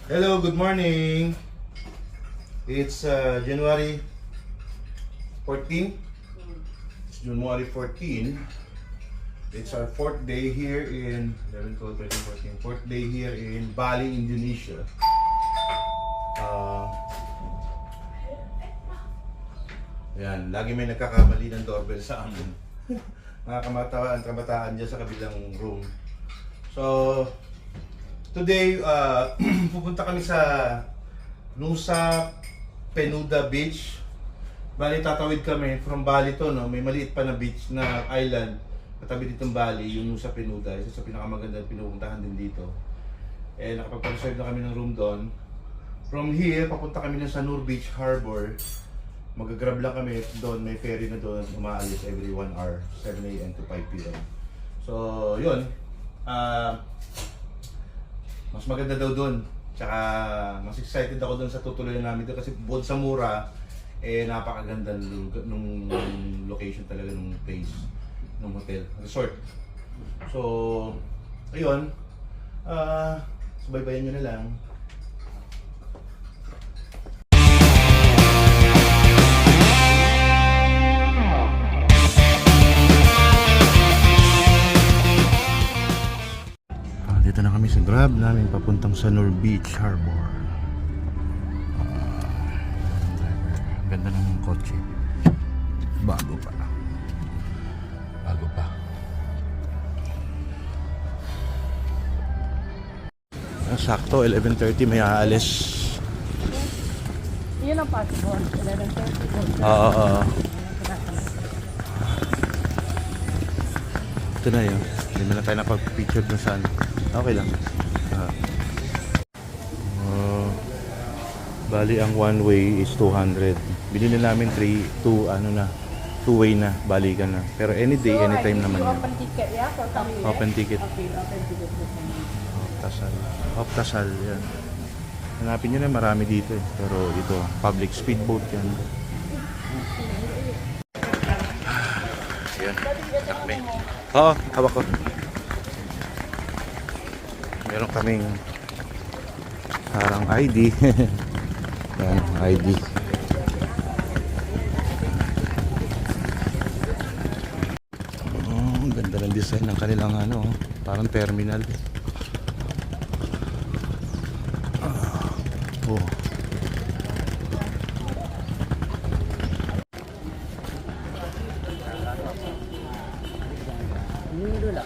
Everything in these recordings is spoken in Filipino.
Hello, good morning. It's January 14. It's January 14. It's our fourth day here in 11, 12, 13, 14. Fourth day here in Bali, Indonesia. Yan, lagi may nagkakamali ng doorbell sa amin. Mga kabataan dyan sa kabilang room. So, today, pupunta kami sa Nusa Penida Beach. Bali, tatawid kami from Bali to, no? May maliit pa na beach na island katabi ditong Bali, yung Nusa Penida. Isa sa pinakamaganda at pinupuntahan din dito. Eh, nakapag-reserve na kami ng room doon. From here, papunta kami ng Sanur Beach Harbor. Mag-grab lang kami doon, may ferry na doon, umaalis every 1 hour, 7 AM to 5 PM. So, yun. Mas maganda daw doon. Tsaka mas excited ako doon sa tutuloyan namin doon kasi bukod sa mura, eh napakaganda nung location talaga nung place, nung hotel, resort. So, ayun. Subaybayan nyo na lang. Dito na kami sa grab namin papuntang Sanur Beach Harbor. Ganda ng kotse. Bago pa. Sakto, 11:30 may aalis. Yun ang possible. 11:30. Oo. Ito na yun. Hindi na tayo napag-picture dun saan. Okay lang. Bali ang one way is 200. Binili namin 2-way na, balikan na. Pero any day, anytime naman yan. Open ticket, yeah? For coming there? Open ticket. Okay, open ticket. Optasal, yan. Hanapin nyo na, marami dito eh. Pero ito, public speedboat yan. Yan, takme. Oo, hawak ko. Meron kaming parang ID. Yan, ID. Ang ganda ng design ng kanilang parang terminal. Oh.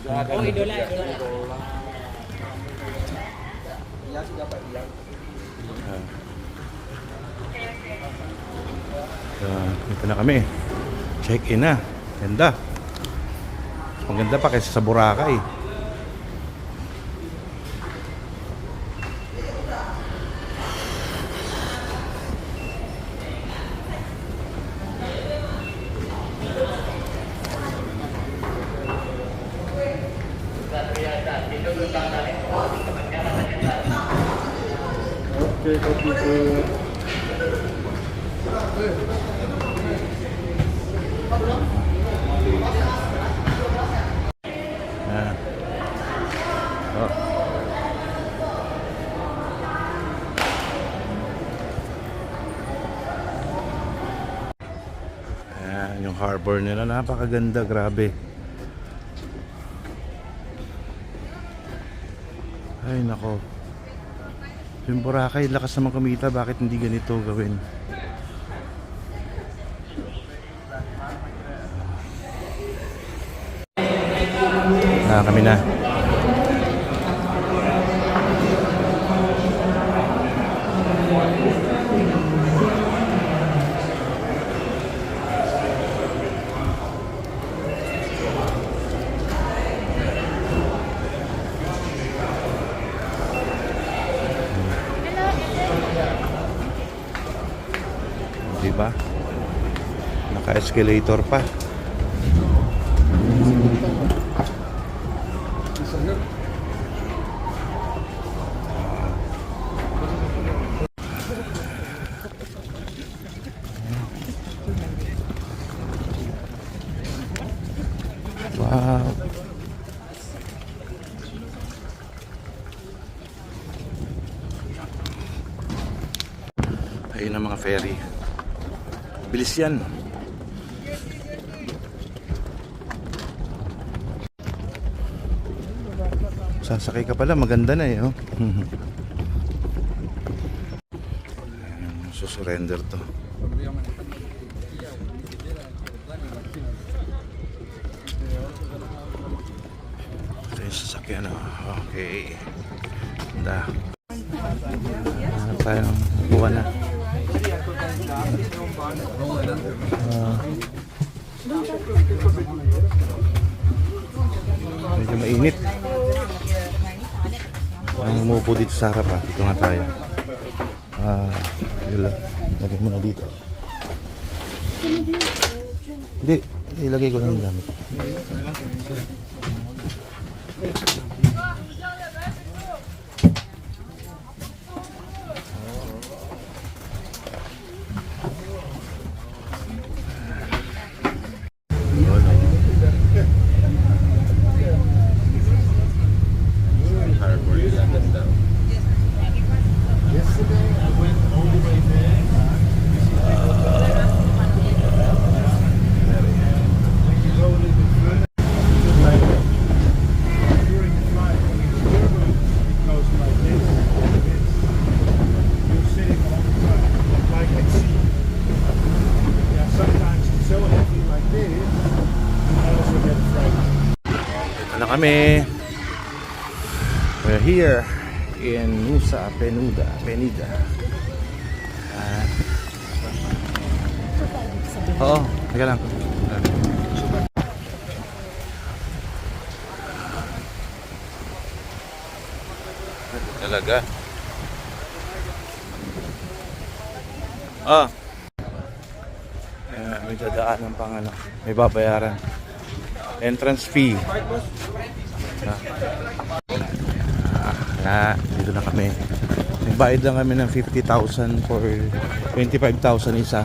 Oh, idola. Ito na kami. Check-in na. Ganda. Maganda pa kaysa sa Boracay. Okay, copy po. Yung harbor nila napakaganda, grabe. Ay nako. Yung Boracay, lakas naman kumita, bakit hindi ganito gawin? Kami na. Diba? Naka-escalator pa. Wow. ferry. Bilis yan. Sasakay ka pala, maganda na eh. Oh. Susurrender to. Ito yung sasakyan. Okay. Ganda. Hanap tayo ng buwan na. Medyo mainit. Ang umupo dito sa harap ha. Dito nga tayo. Lagay mo na dito. Hindi. Ilagay ko lang yung gamit. Kami. We're here in Nusa Penida. Oo, teka lang. Talaga. May dadaanan pang ano. May babayaran. Entrance fee. Dito na kami. Nagbayad lang kami ng 50,000 for 25,000 isa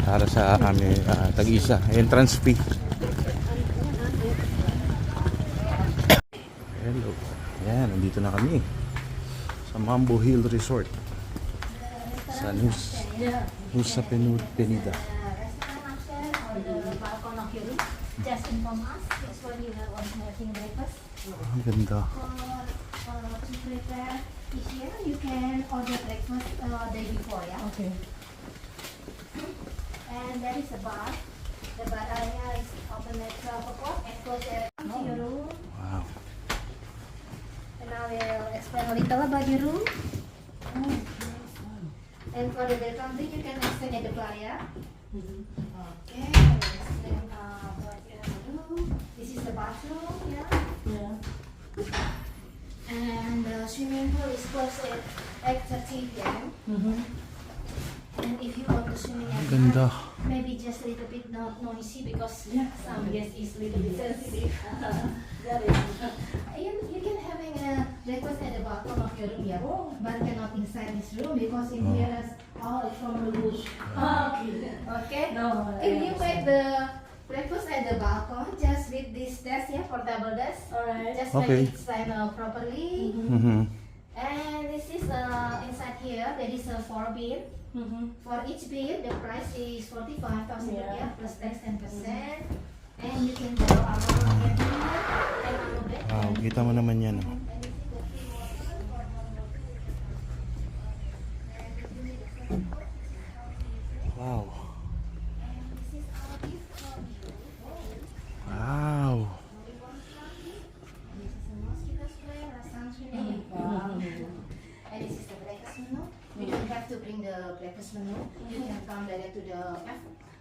para sa kami tag-isa. Entrance fee. Hello. Yan, nandito na kami sa Mambo Hill Resort sa Nusa Penida. Just inform us when you have having breakfast. Ang ganda. To prepare this year, you can order breakfast day before, yeah? Okay. And that is the bar. The bar area is open at 12 o'clock. Of course, to your room. Wow. And I will explain a little about your room. And for the welcome drink, you can extend at the bar, yeah? Okay, let's explain what you do. This is the bathroom, yeah? Yeah. And the swimming pool is closed at 8:30 p.m. And if you want to swimming at Ganda. night, maybe just a little bit not noisy because Yeah. some guests is little bit sensitive. That is. You can having a breakfast at the bottom of your room, yeah? But cannot inside this room because in here is all from the bush. Okay? No, If you make the breakfast at the balcony, just with this desk, yeah, portable desk. Alright. Just Okay. make it stand properly. And this is inside here, there is a 4 bill. For each bill, the price is 45,000 Yeah. plus tax 10%. And you can borrow our cabinet and our bed. Wow, kita mo naman yan. Oh. Wow. Wow. This is a mosquito spray, a sunscreen. And this is the breakfast menu. You don't have to bring the breakfast menu. You can come direct to the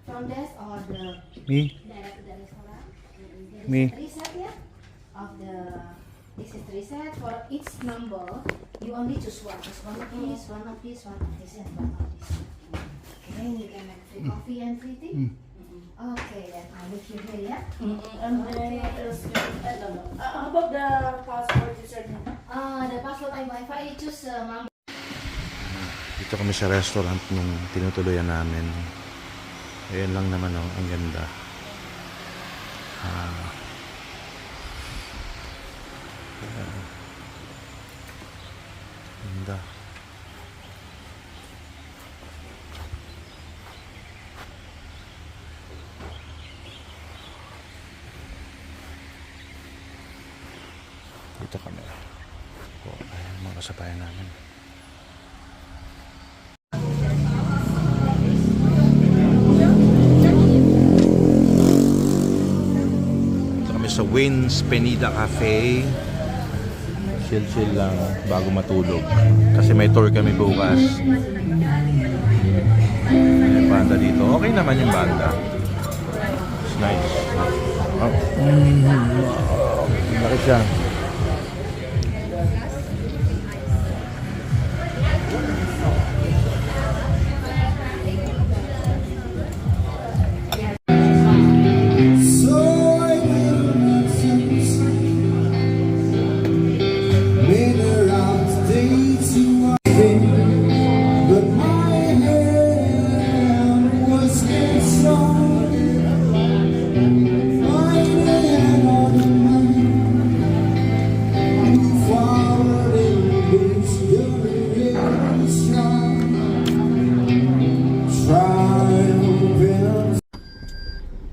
front desk or the Me? direct to the restaurant. There is Me. a reset here of the. This is the reset for each number. You only choose one. Just one of this, one of this, one of this, and one of this. Okay, you can make free coffee and free tea. Okay, then I leave you here, yeah. And then what else? I don't know. How about the passport username? The password I Wi-Fi, you choose Mambo. Dito kami sa restaurant nung tinutuloyan namin. Ayan lang naman oh, ang ganda. Ganda. Dito kami. O, ayan mga kasabayan namin. Dito kami sa Wins Penida Cafe. Chill lang bago matulog. Kasi may tour kami bukas. May banda dito. Okay naman yung banda. It's nice. Oh. Laki siya.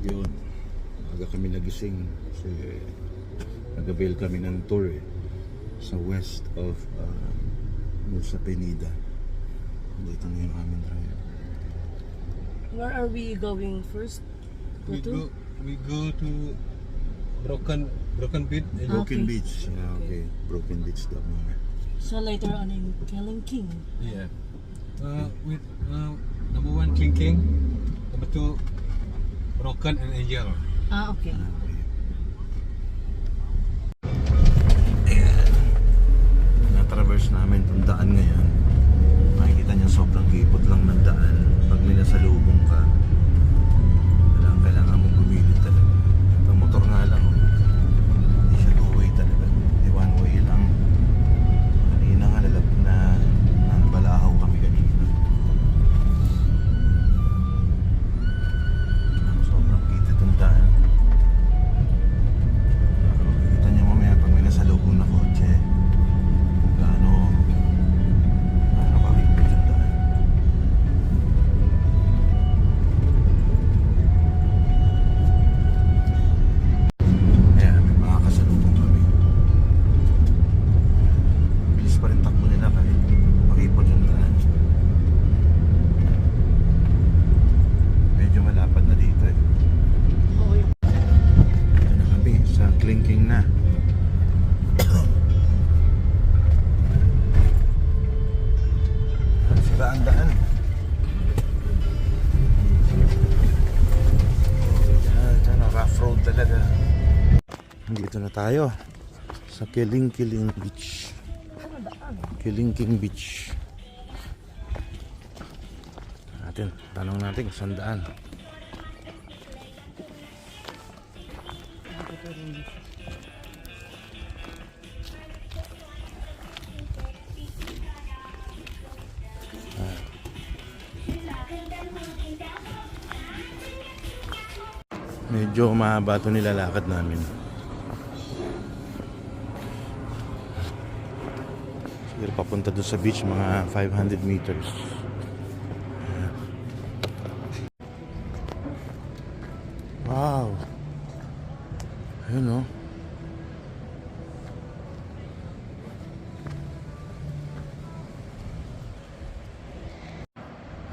Yun, aga kami nagising kasi nag-avail kami ng tour sa west of Nusa Penida. Dito na yung aming drive. Where are we going first? We go to Broken Beach. Broken Okay. Beach. Yeah, okay. Broken Beach daw muna. So later on in King. Yeah. With number 1 King, number 2 Broken and Angel. Okay. Ayan. Na-traverse namin itong daan ngayon. Makikita niyo sobrang hipot lang ng daan. Pag may nasalubong ka, kailangan mong gumilid talaga. Ang motor nga lang, hindi siya two-way talaga. Hindi one-way lang. Kanina nga nabalahaw kami kanina. Sobrang hipot itong daan. Makikita niyo mamaya pag may nasalubong na kotse kung gaano kahipot yung daan. Ayan, may mga kasalubong kami. Bilis pa rin takbo nila kahit makipot yung daan. Medyo malapad na dito eh. Ito na kami sa Clinking na. Sira ang daan. Yan, rough road talaga. Dito na tayo sa Kiling Beach. Kiling Beach. Tanong natin kung saan daan. Medyo mahaba ito nilalakad namin. Siguro papunta doon sa beach mga 500 meters. Ayan. Wow! Ayun o.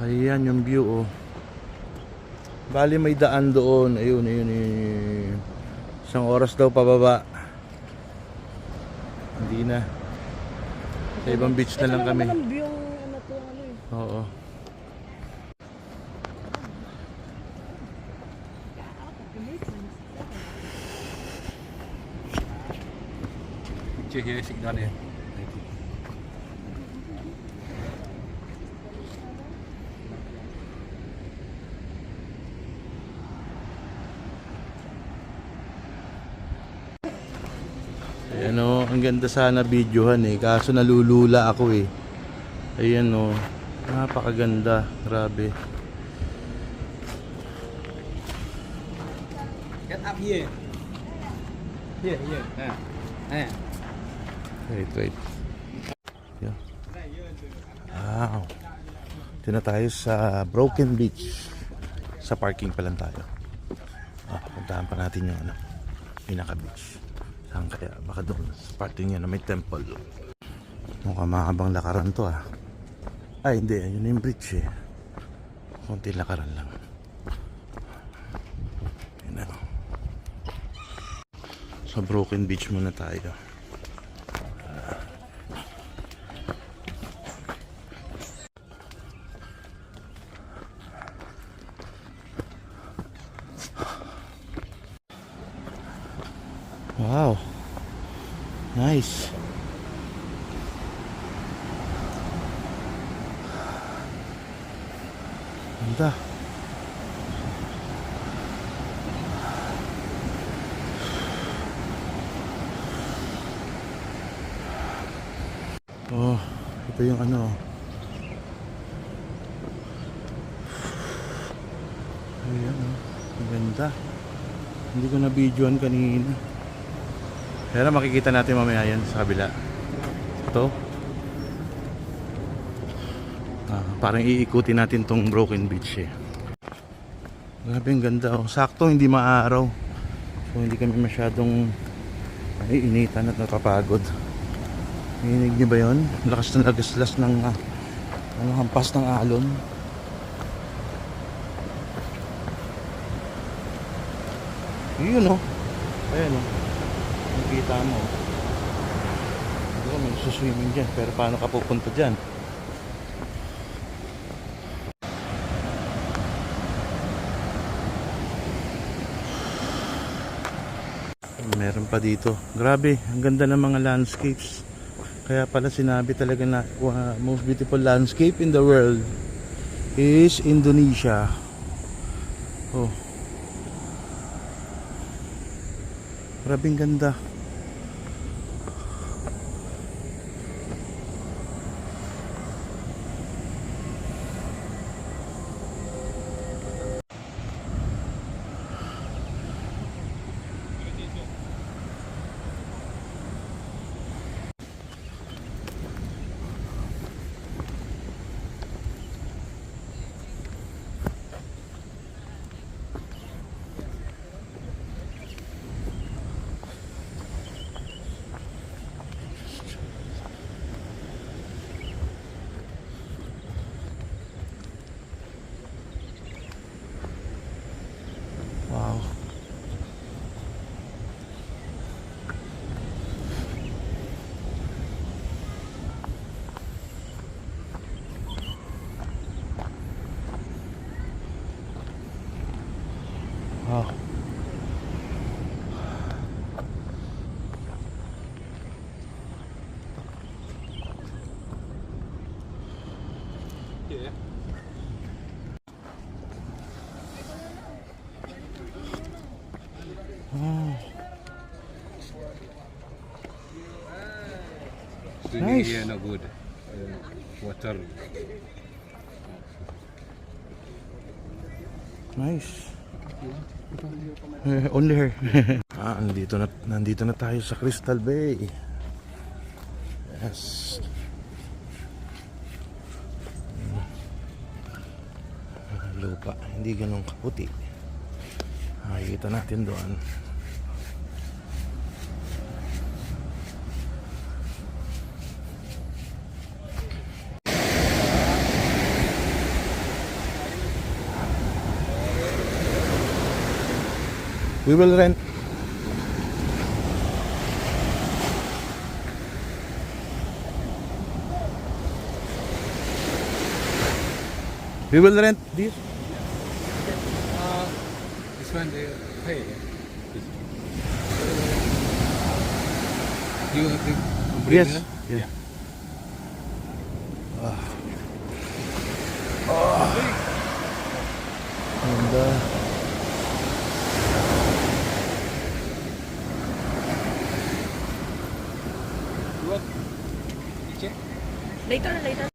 Ayan yung view o. Bali may daan doon. Ayun. Isang oras daw pababa. Hindi na. Sa ibang beach na lang kami. Oo. Here, sit down here. Ayan o, ang ganda sana videohan eh. Kaso nalulula ako eh. Ayan o, napakaganda. Grabe. Get up here. Here. Wait. Yeah. Wow. Ito na tayo sa Broken Beach. Sa parking pa lang tayo. Puntahan pa natin yung pinaka beach. Saan kaya? Baka doon sa parte niya na may temple. Mukhang mahabang lakaran to ah. Ay hindi, yun yung bridge eh. Konti lakaran lang. Yun na. Sa Broken Beach muna tayo. Wow. Nice. Ganda. Oh, ito yung ano. Ayan, oh. Ang ganda. Hindi ko na videoan kanina. Pero makikita natin mamaya yan sa kabila. Ito. Parang iikutin natin tong Broken Beach eh. Grabe ang ganda oh. Sakto hindi maaraw. So hindi kami masyadong initan at napapagod. Narinig niyo ba yun? Lakas ng lagaslas ng hampas ng alon. Yun oh. Ayan oh. Nakita mo. Hindi ko may suswimming dyan. Pero paano ka pupunta dyan? Meron pa dito. Grabe, ang ganda ng mga landscapes. Kaya pala sinabi talaga na most beautiful landscape in the world is Indonesia. Oh. Grabe ang ganda. Wow. Wow. Yeah. Swimming Nice. here no good. Water. Nice. Only her. Nandito na tayo sa Crystal Bay. Yes. Lupa, hindi ganun kaputi. Makikita natin doon. We will rent. We will rent this. This one they pay. You have the Yes. umbrella? Yeah. And You want? You check? Later.